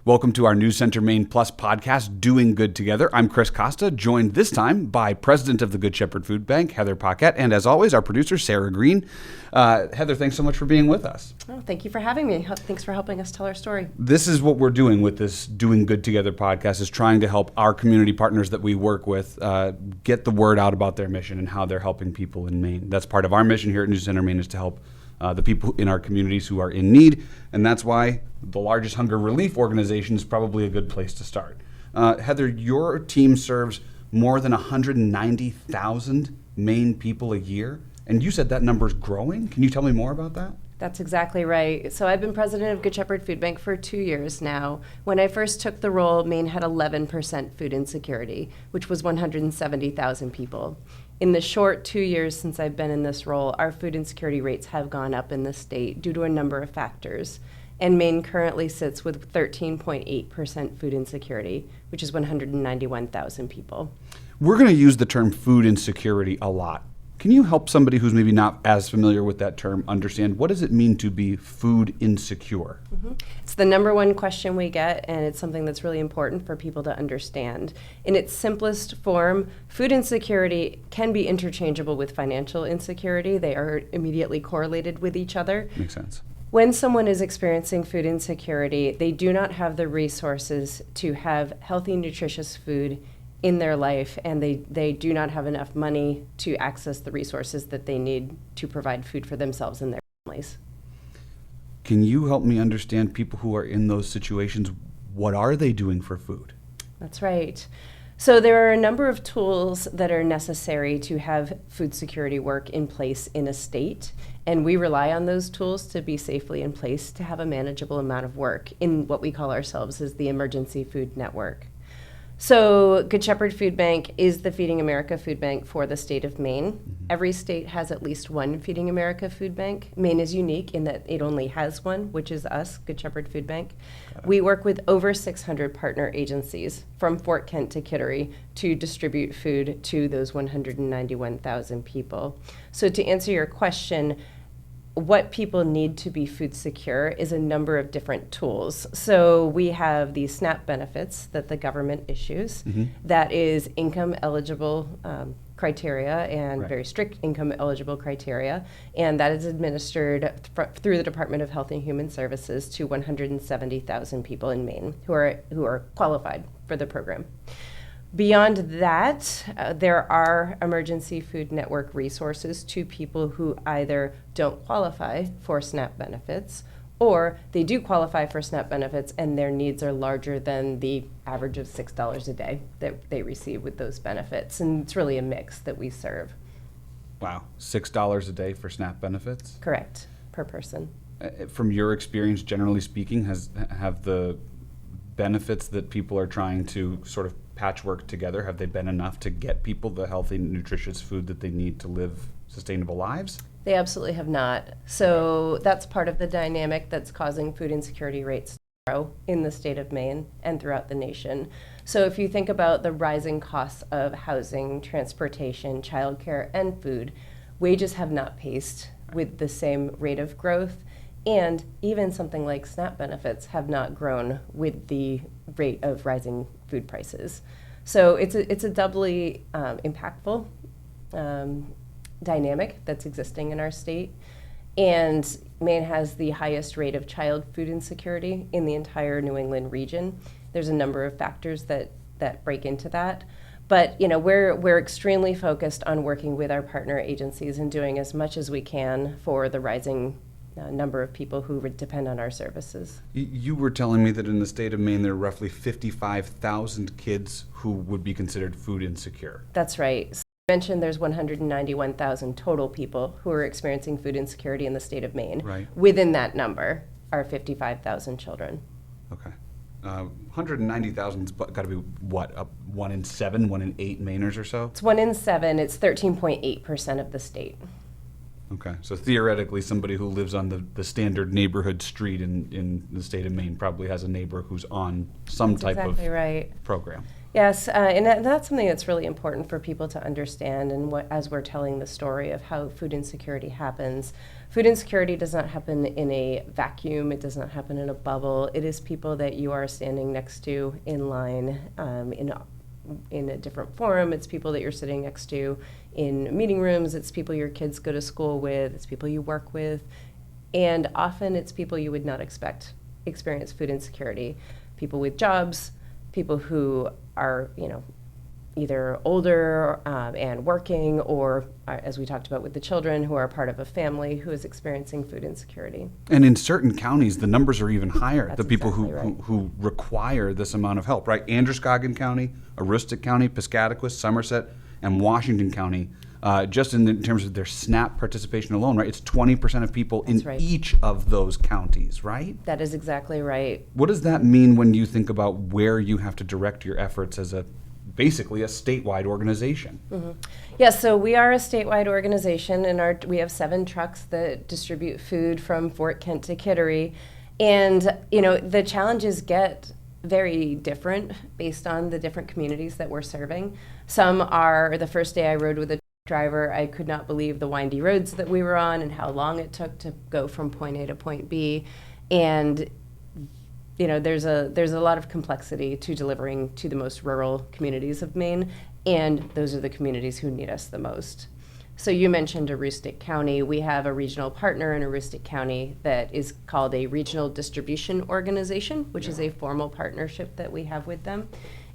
Welcome to our News Center Maine Plus podcast, Doing Good Together. I'm Chris Costa, joined this time by President of the Good Shepherd Food Bank, Heather Paquette, and as always, our producer, Sarah Green. Heather, thanks so much for being with us. Oh, thank you for having me. Thanks for helping us tell our story. This is what we're doing with this Doing Good Together podcast, is trying to help our community partners that we work with get the word out about their mission and how they're helping people in Maine. That's part of our mission here at News Center Maine, is to help the people in our communities who are in need, and that's why the largest hunger relief organization is probably a good place to start. Heather, your team serves more than 190,000 Maine people a year, and you said that number is growing. Can you tell me more about that? That's exactly right. So I've been president of Good Shepherd Food Bank for 2 years now. When I first took the role, Maine had 11% food insecurity, which was 170,000 people. In the short 2 years since I've been in this role, our food insecurity rates have gone up in the state due to a number of factors. And Maine currently sits with 13.8% food insecurity, which is 191,000 people. We're going to use the term food insecurity a lot. Can you help somebody who's maybe not as familiar with that term understand what does it mean to be food insecure? Mm-hmm. It's the number one question we get, and it's something that's really important for people to understand. In its simplest form, food insecurity can be interchangeable with financial insecurity. They are immediately correlated with each other. Makes sense. When someone is experiencing food insecurity, they do not have the resources to have healthy, nutritious food in their life, and they do not have enough money to access the resources that they need to provide food for themselves and their families. Can you help me understand people who are in those situations? What are they doing for food? That's right. So there are a number of tools that are necessary to have food security work in place in a state, and we rely on those tools to be safely in place to have a manageable amount of work in what we call ourselves as the Emergency Food Network. So Good Shepherd Food Bank is the Feeding America food bank for the state of Maine. Mm-hmm. Every state has at least one Feeding America food bank. Maine is unique in that it only has one, which is us, Good Shepherd Food Bank. We work with over 600 partner agencies from Fort Kent to Kittery to distribute food to those 191,000 people. So to answer your question, what people need to be food secure is a number of different tools. So we have the SNAP benefits that the government issues. Mm-hmm. That is income eligible criteria and very strict income eligible criteria. And that is administered through the Department of Health and Human Services to 170,000 people in Maine who are qualified for the program. Beyond that, there are Emergency Food Network resources to people who either don't qualify for SNAP benefits or they do qualify for SNAP benefits and their needs are larger than the average of $6 a day that they receive with those benefits. And it's really a mix that we serve. Wow, $6 a day for SNAP benefits? Correct, per person. From your experience, generally speaking, have the benefits that people are trying to sort of patchwork together, have they been enough to get people the healthy, nutritious food that they need to live sustainable lives? They absolutely have not. So that's part of the dynamic that's causing food insecurity rates to grow in the state of Maine and throughout the nation. So if you think about the rising costs of housing, transportation, childcare, and food, wages have not paced with the same rate of growth. And even something like SNAP benefits have not grown with the rate of rising food prices. So it's a doubly impactful dynamic that's existing in our state. And Maine has the highest rate of child food insecurity in the entire New England region. There's a number of factors that break into that. But we're extremely focused on working with our partner agencies and doing as much as we can for the rising number of people who would depend on our services. You were telling me that in the state of Maine there are roughly 55,000 kids who would be considered food insecure. That's right. So I mentioned there's 191,000 total people who are experiencing food insecurity in the state of Maine. Right. Within that number are 55,000 children. Okay. 190,000 has got to be what, 1 in 7, 1 in 8 Mainers or so? It's 1 in 7. It's 13.8% of the state. Okay, so theoretically, somebody who lives on the standard neighborhood street in the state of Maine probably has a neighbor who's on some That's type exactly of right. program. Yes, that's something that's really important for people to understand. And as we're telling the story of how food insecurity happens, food insecurity does not happen in a vacuum. It does not happen in a bubble. It is people that you are standing next to in line in a different forum. It's people that you're sitting next to in meeting rooms. It's people your kids go to school with. It's people you work with. And often it's people you would not expect experience food insecurity. People with jobs, people who are, either older and working, or as we talked about with the children, who are part of a family who is experiencing food insecurity. And in certain counties, the numbers are even higher. That's The people exactly right. who require this amount of help, right? Androscoggin County, Aroostook County, Piscataquis, Somerset, and Washington County, just in terms of their SNAP participation alone, right? It's 20% of people That's in right. each of those counties, right? That is exactly right. What does that mean when you think about where you have to direct your efforts as basically a statewide organization? Mm-hmm. Yes, so we are a statewide organization, and we have 7 trucks that distribute food from Fort Kent to Kittery. And, the challenges get very different based on the different communities that we're serving. Some are, the first day I rode with a driver, I could not believe the windy roads that we were on and how long it took to go from point A to point B. And there's a lot of complexity to delivering to the most rural communities of Maine, and those are the communities who need us the most. So you mentioned Aroostook County. We have a regional partner in Aroostook County that is called a Regional Distribution Organization, which is a formal partnership that we have with them.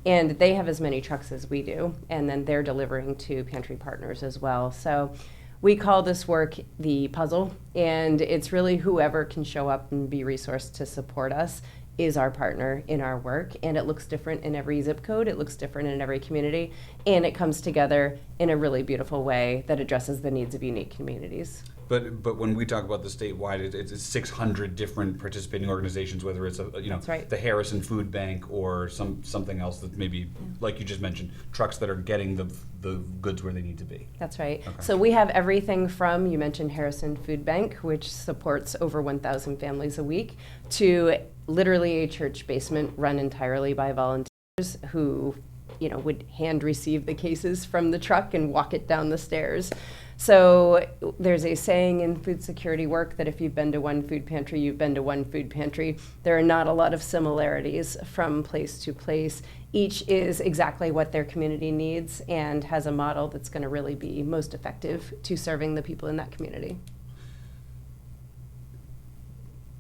And they have as many trucks as we do, and then they're delivering to pantry partners as well. So we call this work the puzzle, and it's really whoever can show up and be resourced to support us is our partner in our work. And it looks different in every zip code, it looks different in every community, and it comes together in a really beautiful way that addresses the needs of unique communities. But when we talk about the statewide, it's 600 different participating organizations, whether it's That's right. the Harrison Food Bank or something else that maybe, like you just mentioned, trucks that are getting the goods where they need to be. That's right. Okay. So we have everything from, you mentioned Harrison Food Bank, which supports over 1,000 families a week, to literally a church basement run entirely by volunteers who, would hand receive the cases from the truck and walk it down the stairs. So there's a saying in food security work that if you've been to one food pantry, you've been to one food pantry. There are not a lot of similarities from place to place. Each is exactly what their community needs and has a model that's going to really be most effective to serving the people in that community.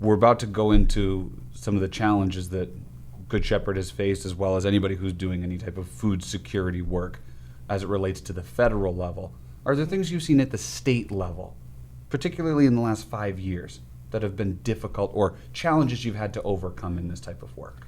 We're about to go into some of the challenges that Good Shepherd has faced, as well as anybody who's doing any type of food security work as it relates to the federal level. Are there things you've seen at the state level, particularly in the last 5 years, that have been difficult, or challenges you've had to overcome in this type of work?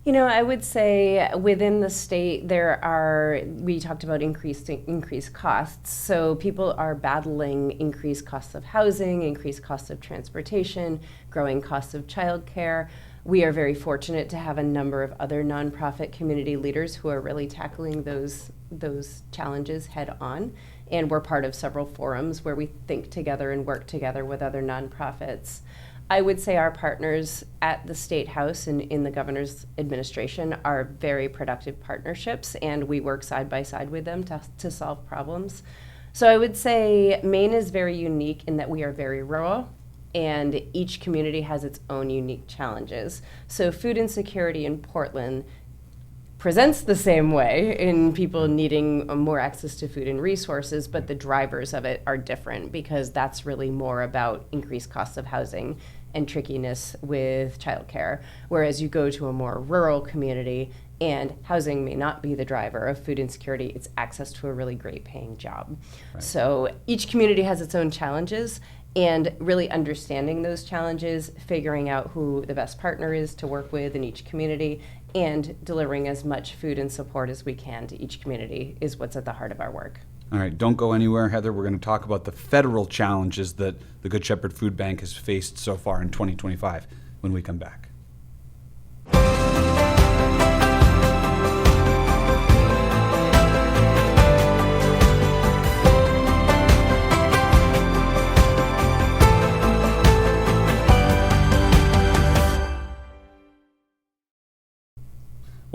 I would say within the state we talked about increased costs. So people are battling increased costs of housing, increased costs of transportation, growing costs of childcare. We are very fortunate to have a number of other nonprofit community leaders who are really tackling those challenges head on. And we're part of several forums where we think together and work together with other nonprofits. I would say our partners at the State House and in the governor's administration are very productive partnerships, and we work side by side with them to solve problems. So I would say Maine is very unique in that we are very rural, and each community has its own unique challenges. So food insecurity in Portland presents the same way in people needing more access to food and resources, but the drivers of it are different because that's really more about increased costs of housing and trickiness with childcare. Whereas you go to a more rural community and housing may not be the driver of food insecurity, it's access to a really great paying job. Right. So each community has its own challenges, and really understanding those challenges, figuring out who the best partner is to work with in each community, and delivering as much food and support as we can to each community is what's at the heart of our work. All right, don't go anywhere, Heather. We're going to talk about the federal challenges that the Good Shepherd Food Bank has faced so far in 2025 when we come back.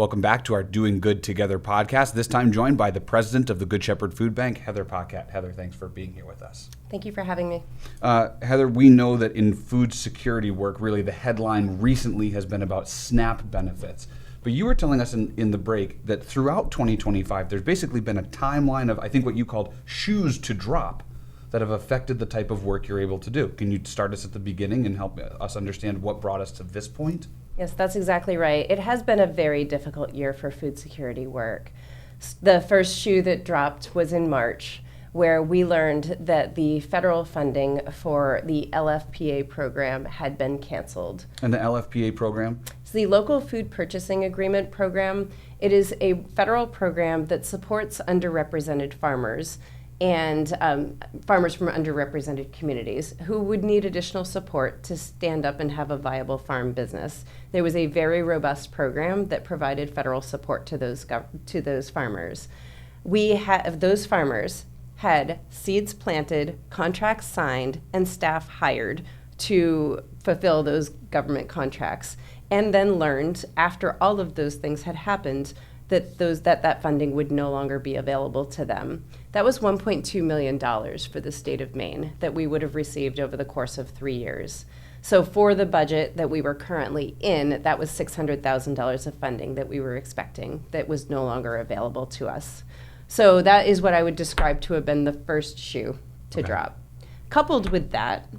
Welcome back to our Doing Good Together podcast, this time joined by the president of the Good Shepherd Food Bank, Heather Paquette. Heather, thanks for being here with us. Thank you for having me. Heather, we know that in food security work, really the headline recently has been about SNAP benefits. But you were telling us in the break that throughout 2025, there's basically been a timeline of, I think, what you called shoes to drop that have affected the type of work you're able to do. Can you start us at the beginning and help us understand what brought us to this point? Yes, that's exactly right. It has been a very difficult year for food security work. The first shoe that dropped was in March, where we learned that the federal funding for the LFPA program had been canceled. And the LFPA program? It's the Local Food Purchasing Agreement program. It is a federal program that supports underrepresented farmers and farmers from underrepresented communities who would need additional support to stand up and have a viable farm business. There was a very robust program that provided federal support to those farmers. Those farmers had seeds planted, contracts signed, and staff hired to fulfill those government contracts, and then learned after all of those things had happened that funding would no longer be available to them. That was $1.2 million for the state of Maine that we would have received over the course of 3 years. So for the budget that we were currently in, that was $600,000 of funding that we were expecting that was no longer available to us. So that is what I would describe to have been the first shoe to drop. Coupled with that,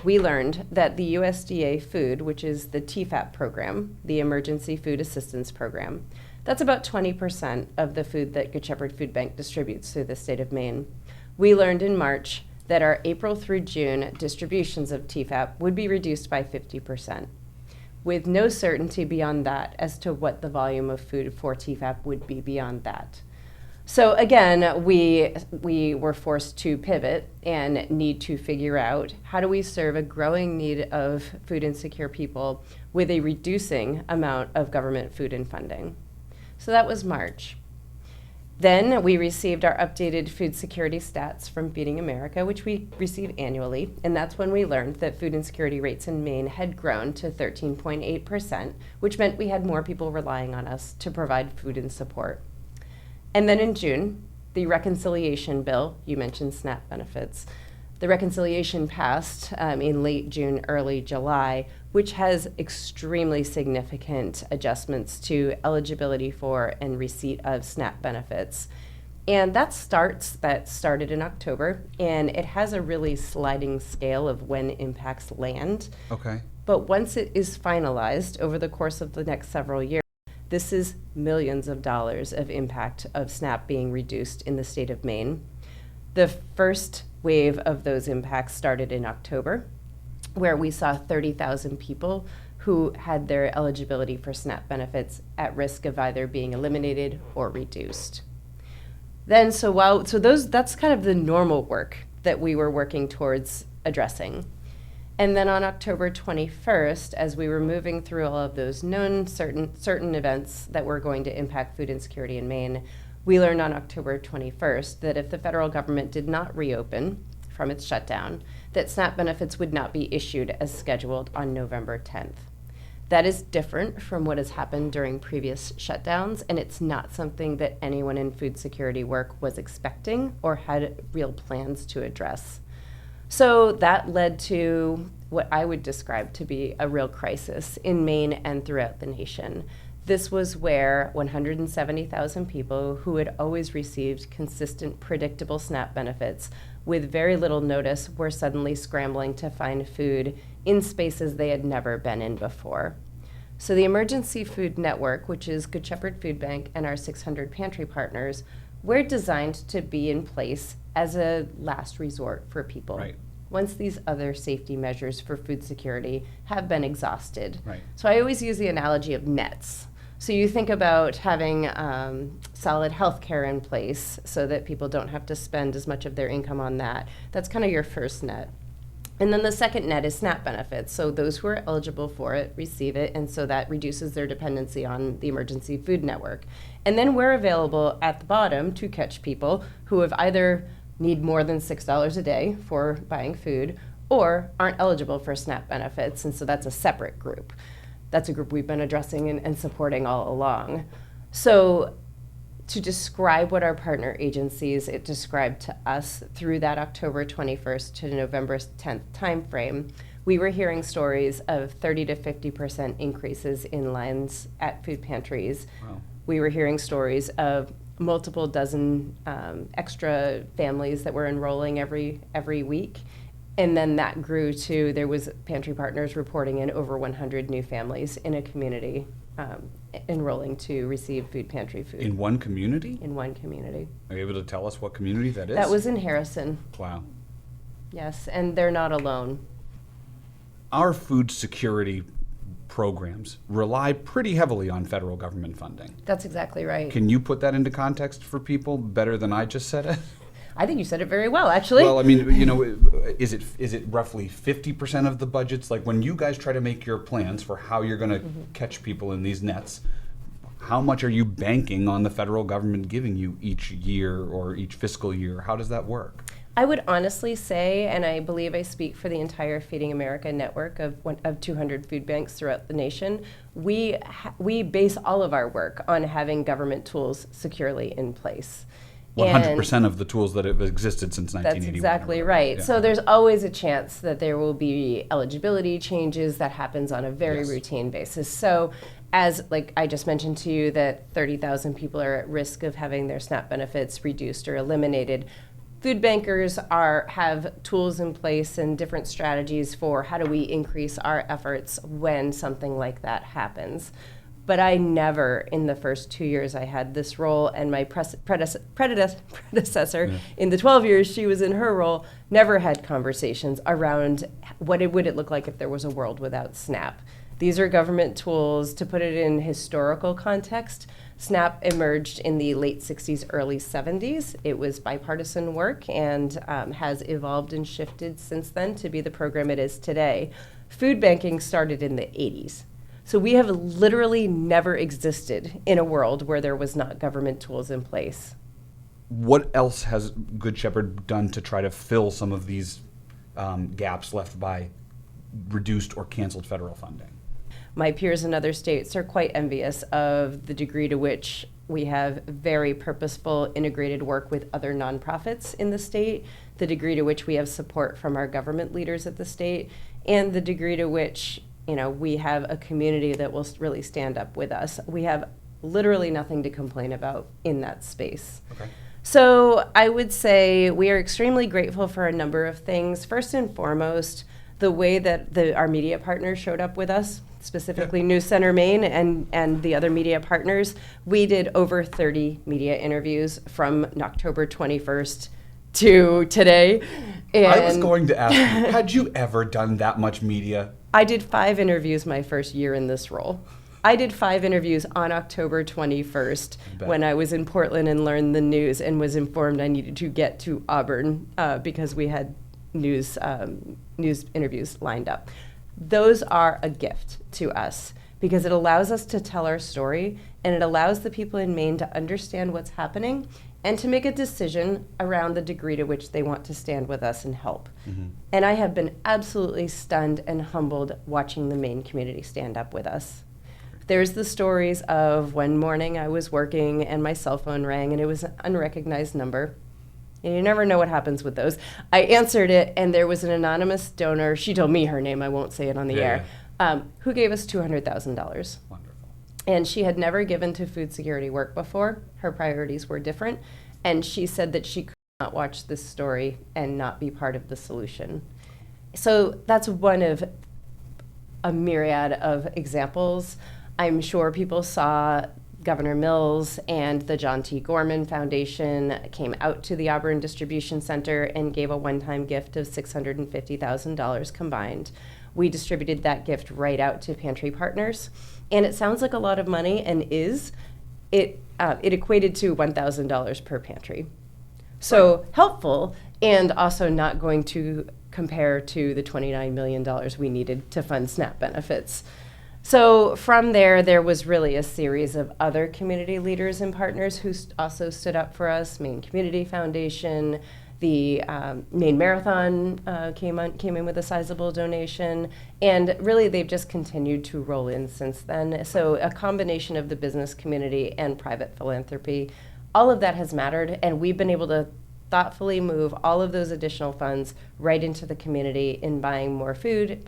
we learned that the USDA food, which is the TFAP program, the Emergency Food Assistance Program, that's about 20% of the food that Good Shepherd Food Bank distributes through the state of Maine. We learned in March that our April through June distributions of TFAP would be reduced by 50%, with no certainty beyond that as to what the volume of food for TFAP would be beyond that. So again, we were forced to pivot and need to figure out how do we serve a growing need of food insecure people with a reducing amount of government food and funding. So that was March. Then we received our updated food security stats from Feeding America, which we receive annually, and that's when we learned that food insecurity rates in Maine had grown to 13.8%, which meant we had more people relying on us to provide food and support. And then in June, the reconciliation bill, you mentioned SNAP benefits, the reconciliation passed in late June, early July, which has extremely significant adjustments to eligibility for and receipt of SNAP benefits. And that started in October, and it has a really sliding scale of when impacts land. Okay. But once it is finalized over the course of the next several years, this is millions of dollars of impact of SNAP being reduced in the state of Maine. The first wave of those impacts started in October, where we saw 30,000 people who had their eligibility for SNAP benefits at risk of either being eliminated or reduced. Then, that's kind of the normal work that we were working towards addressing. And then on October 21st, as we were moving through all of those known certain events that were going to impact food insecurity in Maine, we learned on October 21st that if the federal government did not reopen from its shutdown, that SNAP benefits would not be issued as scheduled on November 10th. That is different from what has happened during previous shutdowns, and it's not something that anyone in food security work was expecting or had real plans to address. So that led to what I would describe to be a real crisis in Maine and throughout the nation. This was where 170,000 people who had always received consistent, predictable SNAP benefits with very little notice were suddenly scrambling to find food in spaces they had never been in before. So the Emergency Food Network, which is Good Shepherd Food Bank and our 600 pantry partners, we're designed to be in place as a last resort for people. Right. Once these other safety measures for food security have been exhausted. Right. So I always use the analogy of nets. So you think about having solid health care in place so that people don't have to spend as much of their income on that. That's kind of your first net. And then the second net is SNAP benefits. So those who are eligible for it receive it, and so that reduces their dependency on the Emergency Food Network. And then we're available at the bottom to catch people who have either need more than $6 a day for buying food or aren't eligible for SNAP benefits, and so that's a separate group. That's a group we've been addressing and supporting all along. So to describe what our partner agencies, it described to us through that October 21st to November 10th timeframe, we were hearing stories of 30 to 50% increases in lines at food pantries. Wow. We were hearing stories of multiple dozen extra families that were enrolling every week. And then that grew to, there was Pantry Partners reporting in over 100 new families in a community enrolling to receive food pantry food. In one community? In one community. Are you able to tell us what community that is? That was in Harrison. Wow. Yes, and they're not alone. Our food security programs rely pretty heavily on federal government funding. That's exactly right. Can you put that into context for people better than I just said it? I think you said it very well, actually. Well, I mean, is it roughly 50% of the budgets? Like when you guys try to make your plans for how you're going to catch people in these nets, how much are you banking on the federal government giving you each year or each fiscal year? How does that work? I would honestly say, and I believe I speak for the entire Feeding America network of 200 food banks throughout the nation, we base all of our work on having government tools securely in place. 100% of the tools that have existed since 1981. That's exactly right. Yeah. So there's always a chance that there will be eligibility changes. That happens on a very routine basis. So as like I just mentioned to you that 30,000 people are at risk of having their SNAP benefits reduced or eliminated, food bankers have tools in place and different strategies for how do we increase our efforts when something like that happens. But I never, in the first 2 years I had this role, and my predecessor in the 12 years she was in her role, never had conversations around what would it look like if there was a world without SNAP. These are government tools. To put it in historical context, SNAP emerged in the late 60s, early 70s. It was bipartisan work and has evolved and shifted since then to be the program it is today. Food banking started in the 80s. So we have literally never existed in a world where there was not government tools in place. What else has Good Shepherd done to try to fill some of these gaps left by reduced or canceled federal funding? My peers in other states are quite envious of the degree to which we have very purposeful integrated work with other nonprofits in the state, the degree to which we have support from our government leaders at the state, and the degree to which we have a community that will really stand up with us. We have literally nothing to complain about in that space. Okay. So I would say we are extremely grateful for a number of things. First and foremost, the way that our media partners showed up with us, specifically News Center Maine and the other media partners. We did over 30 media interviews from October 21st to today. And I was going to ask you, had you ever done that much media? I did 5 interviews my first year in this role. I did 5 interviews on October 21st when I was in Portland and learned the news and was informed I needed to get to Auburn because we had news interviews lined up. Those are a gift to us because it allows us to tell our story and it allows the people in Maine to understand what's happening and to make a decision around the degree to which they want to stand with us and help. Mm-hmm. And I have been absolutely stunned and humbled watching the Maine community stand up with us. There's the stories of one morning I was working and my cell phone rang and it was an unrecognized number. And you never know what happens with those. I answered it and there was an anonymous donor, she told me her name, I won't say it on the air, who gave us $200,000. Wonderful. And she had never given to food security work before. Her priorities were different. And she said that she could not watch this story and not be part of the solution. So that's one of a myriad of examples. I'm sure people saw Governor Mills and the John T. Gorman Foundation came out to the Auburn Distribution Center and gave a one-time gift of $650,000 combined. We distributed that gift right out to Pantry Partners. And it sounds like a lot of money, and is. It equated to $1,000 per pantry. So helpful, and also not going to compare to the $29 million we needed to fund SNAP benefits. So from there was really a series of other community leaders and partners who also stood up for us, Maine Community Foundation, The Maine Marathon came in with a sizable donation, and really they've just continued to roll in since then. So a combination of the business community and private philanthropy, all of that has mattered, and we've been able to thoughtfully move all of those additional funds right into the community in buying more food,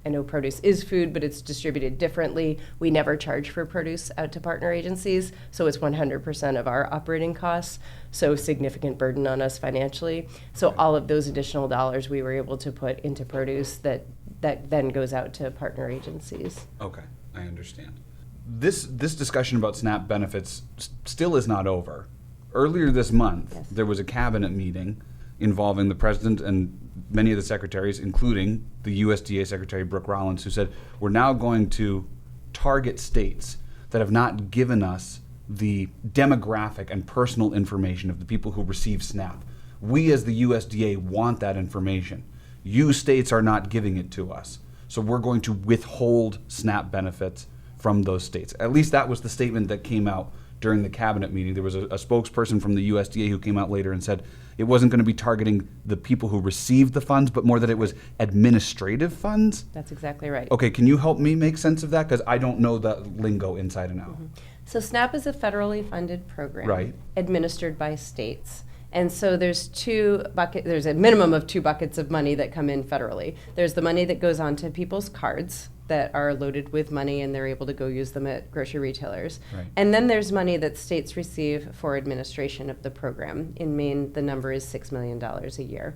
I know produce is food, but it's distributed differently. We never charge for produce out to partner agencies, so it's 100% of our operating costs, so significant burden on us financially. So all of those additional dollars we were able to put into produce that then goes out to partner agencies. Okay, I understand. This discussion about SNAP benefits still is not over. Earlier this month, Yes. There was a cabinet meeting involving the president and many of the secretaries, including the USDA Secretary Brooke Rollins, who said, we're now going to target states that have not given us the demographic and personal information of the people who receive SNAP. We as the USDA want that information. You states are not giving it to us. So we're going to withhold SNAP benefits from those states. At least that was the statement that came out during the cabinet meeting. There was a spokesperson from the USDA who came out later and said it wasn't going to be targeting the people who received the funds, but more that it was administrative funds. That's exactly right. Okay, can you help me make sense of that? Because I don't know the lingo inside and out. Mm-hmm. So SNAP is a federally funded program, Right. administered by states. And so there's there's a minimum of 2 buckets of money that come in federally. There's the money that goes onto people's cards that are loaded with money and they're able to go use them at grocery retailers. Right. And then there's money that states receive for administration of the program. In Maine, the number is $6 million a year.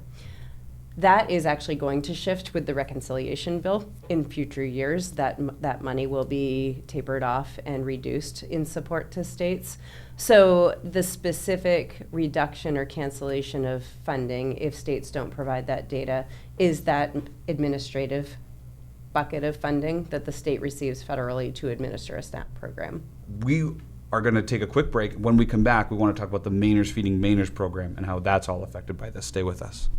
That is actually going to shift with the reconciliation bill in future years. That money will be tapered off and reduced in support to states. So the specific reduction or cancellation of funding, if states don't provide that data, is that administrative bucket of funding that the state receives federally to administer a SNAP program. We are going to take a quick break. When we come back, we want to talk about the Mainers Feeding Mainers program and how that's all affected by this. Stay with us.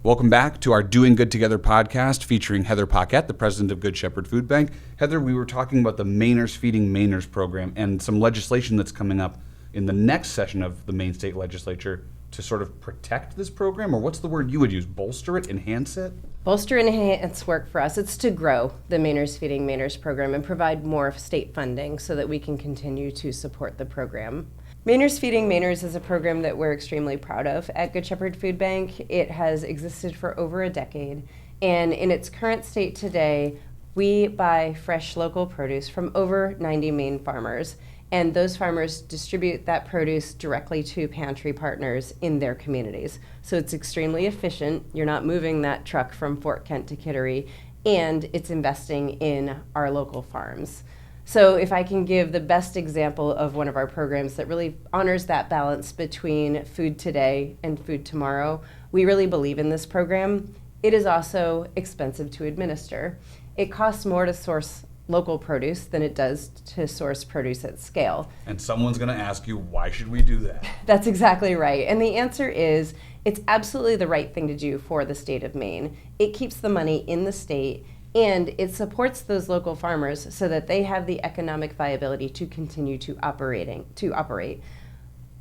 Welcome back to our Doing Good Together podcast featuring Heather Paquette, the president of Good Shepherd Food Bank. Heather, we were talking about the Mainers Feeding Mainers program and some legislation that's coming up in the next session of the Maine State Legislature to sort of protect this program, or what's the word you would use? Bolster it? Enhance it? Bolster and enhance work for us. It's to grow the Mainers Feeding Mainers program and provide more state funding so that we can continue to support the program. Mainers Feeding Mainers is a program that we're extremely proud of at Good Shepherd Food Bank. It has existed for over a decade, and in its current state today, we buy fresh local produce from over 90 Maine farmers, and those farmers distribute that produce directly to pantry partners in their communities. So it's extremely efficient. You're not moving that truck from Fort Kent to Kittery, and it's investing in our local farms. So if I can give the best example of one of our programs that really honors that balance between food today and food tomorrow, we really believe in this program. It is also expensive to administer. It costs more to source local produce than it does to source produce at scale. And someone's going to ask you, why should we do that? That's exactly right. And the answer is, it's absolutely the right thing to do for the state of Maine. It keeps the money in the state, and it supports those local farmers so that they have the economic viability to continue to operate.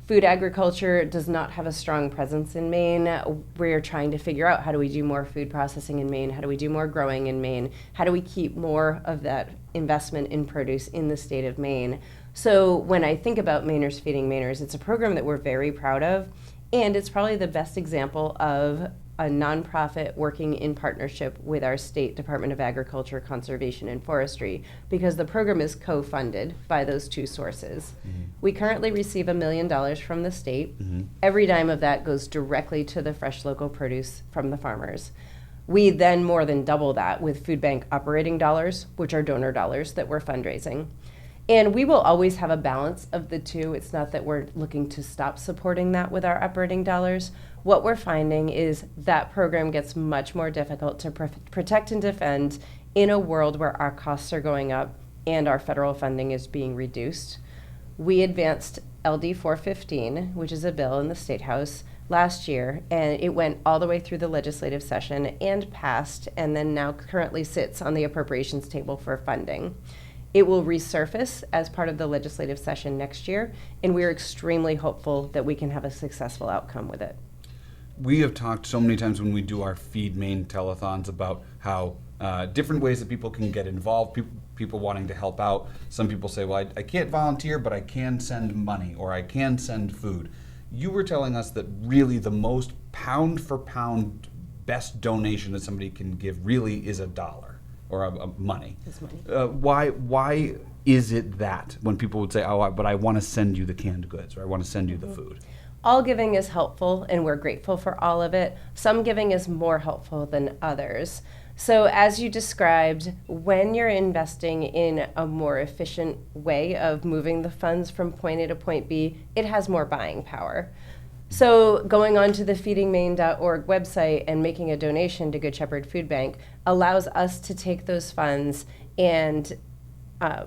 Food agriculture does not have a strong presence in Maine. We're trying to figure out, how do we do more food processing in Maine? How do we do more growing in Maine? How do we keep more of that investment in produce in the state of Maine? So when I think about Mainers Feeding Mainers, it's a program that we're very proud of, and it's probably the best example of a nonprofit working in partnership with our state Department of Agriculture, Conservation, and Forestry, because the program is co-funded by those two sources. Mm-hmm. We currently receive $1 million from the state. Mm-hmm. Every dime of that goes directly to the fresh local produce from the farmers. We then more than double that with food bank operating dollars, which are donor dollars that we're fundraising. And we will always have a balance of the two. It's not that we're looking to stop supporting that with our operating dollars. What we're finding is that program gets much more difficult to protect and defend in a world where our costs are going up and our federal funding is being reduced. We advanced LD 415, which is a bill in the State House last year, and it went all the way through the legislative session and passed, and then now currently sits on the appropriations table for funding. It will resurface as part of the legislative session next year, and we are extremely hopeful that we can have a successful outcome with it. We have talked so many times when we do our Feed Maine telethons about how different ways that people can get involved, people wanting to help out. Some people say, well, I can't volunteer, but I can send money or I can send food. You were telling us that really the most pound for pound best donation that somebody can give really is $1 or a money. It's money. Why is it that when people would say, oh, but I want to send you the canned goods or I want to send you the food? All giving is helpful, and we're grateful for all of it. Some giving is more helpful than others. So as you described, when you're investing in a more efficient way of moving the funds from point A to point B, it has more buying power. So going on to the feedingmaine.org website and making a donation to Good Shepherd Food Bank allows us to take those funds and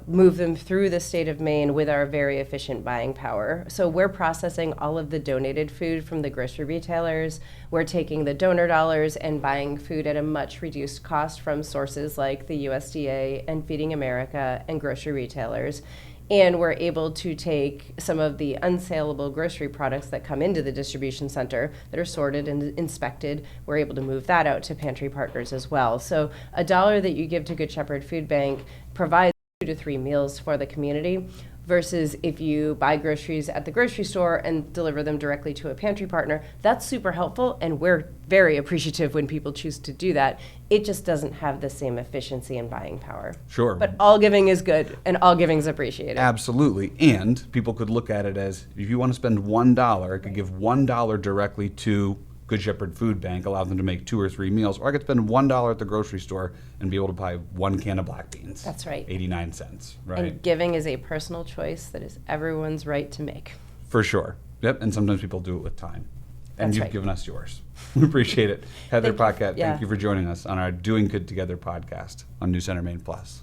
move them through the state of Maine with our very efficient buying power. So we're processing all of the donated food from the grocery retailers. We're taking the donor dollars and buying food at a much reduced cost from sources like the USDA and Feeding America and grocery retailers. And we're able to take some of the unsaleable grocery products that come into the distribution center that are sorted and inspected. We're able to move that out to pantry partners as well. So $1 that you give to Good Shepherd Food Bank provides 2 to 3 meals for the community, versus if you buy groceries at the grocery store and deliver them directly to a pantry partner. That's super helpful, and we're very appreciative when people choose to do that. It just doesn't have the same efficiency and buying power. Sure. But all giving is good, and all giving is appreciated. Absolutely. And people could look at it as, if you want to spend $1, I could give $1 directly to Good Shepherd Food Bank, allow them to make 2 or 3 meals, or I could spend $1 at the grocery store and be able to buy 1 can of black beans. That's right. 89 cents, right? And giving is a personal choice that is everyone's right to make. For sure. Yep, and sometimes people do it with time. And That's you've right. given us yours. We appreciate it. Heather Thank you. Paquette, Yeah. thank you for joining us on our Doing Good Together podcast on New Center Maine Plus.